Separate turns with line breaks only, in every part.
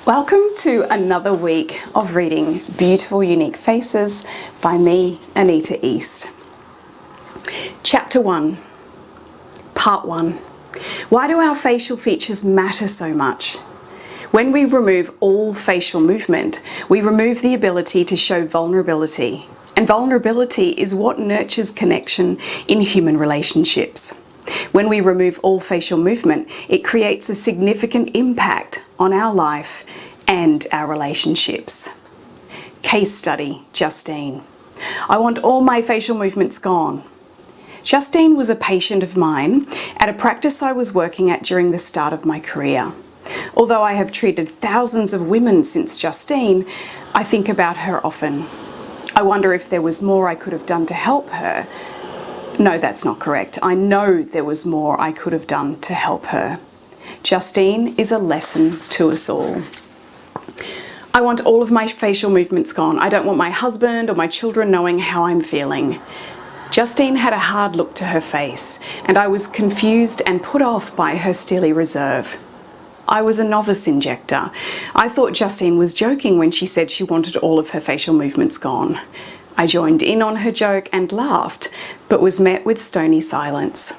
Welcome to another week of reading Beautiful Unique Faces by me, Anita East. Chapter 1, Part 1. Why do our facial features matter so much? When we remove all facial movement, we remove the ability to show vulnerability. And vulnerability is what nurtures connection in human relationships. When we remove all facial movement, it creates a significant impact on our life and our relationships. Case study, Justine. I want all my facial movements gone. Justine was a patient of mine at a practice I was working at during the start of my career. Although I have treated thousands of women since Justine, I think about her often. I wonder if there was more I could have done to help her. No, that's not correct. I know there was more I could have done to help her. Justine is a lesson to us all. I want all of my facial movements gone. I don't want my husband or my children knowing how I'm feeling. Justine had a hard look to her face, and I was confused and put off by her steely reserve. I was a novice injector. I thought Justine was joking when she said she wanted all of her facial movements gone. I joined in on her joke and laughed, but was met with stony silence.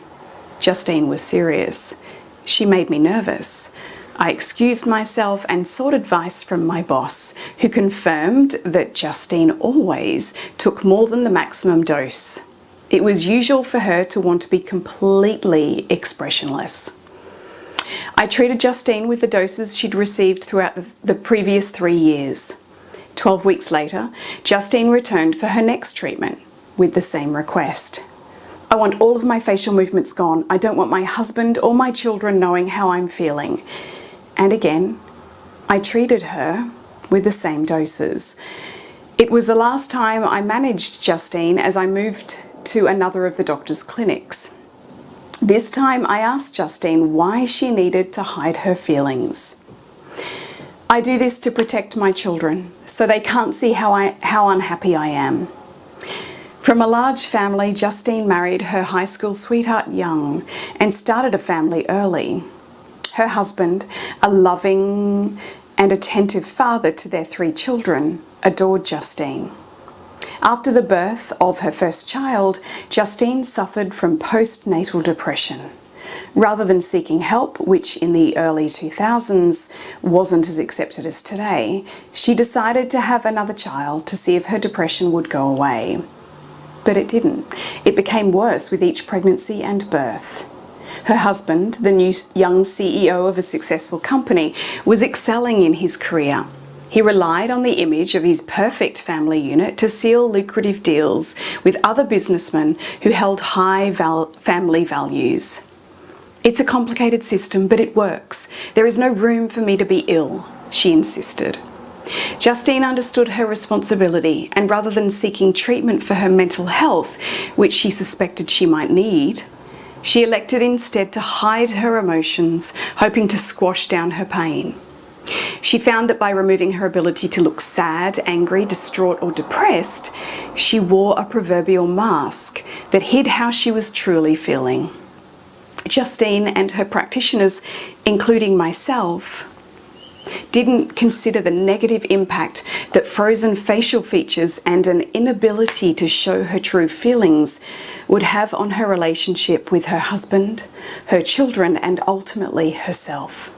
Justine was serious. She made me nervous. I excused myself and sought advice from my boss, who confirmed that Justine always took more than the maximum dose. It was usual for her to want to be completely expressionless. I treated Justine with the doses she'd received throughout the previous 3 years. 12 weeks later, Justine returned for her next treatment with the same request. I want all of my facial movements gone. I don't want my husband or my children knowing how I'm feeling. And again, I treated her with the same doses. It was the last time I managed Justine as I moved to another of the doctor's clinics. This time I asked Justine why she needed to hide her feelings. I do this to protect my children, so they can't see how unhappy I am. From a large family, Justine married her high school sweetheart young and started a family early. Her husband, a loving and attentive father to their 3 children, adored Justine. After the birth of her first child, Justine suffered from postnatal depression. Rather than seeking help, which in the early 2000s wasn't as accepted as today, she decided to have another child to see if her depression would go away. But it didn't. It became worse with each pregnancy and birth. Her husband, the new young CEO of a successful company, was excelling in his career. He relied on the image of his perfect family unit to seal lucrative deals with other businessmen who held high family values. It's a complicated system, but it works. There is no room for me to be ill, she insisted. Justine understood her responsibility, and rather than seeking treatment for her mental health, which she suspected she might need, she elected instead to hide her emotions, hoping to squash down her pain. She found that by removing her ability to look sad, angry, distraught, or depressed, she wore a proverbial mask that hid how she was truly feeling. Justine and her practitioners, including myself, didn't consider the negative impact that frozen facial features and an inability to show her true feelings would have on her relationship with her husband, her children, and ultimately herself.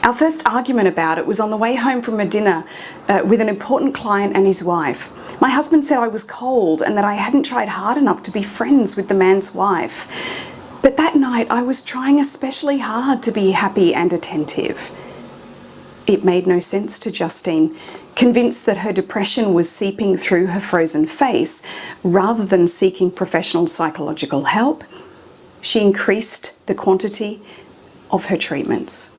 Our first argument about it was on the way home from a dinner with an important client and his wife. My husband said I was cold and that I hadn't tried hard enough to be friends with the man's wife. But that night I was trying especially hard to be happy and attentive. It made no sense to Justine. Convinced that her depression was seeping through her frozen face, rather than seeking professional psychological help, she increased the quantity of her treatments.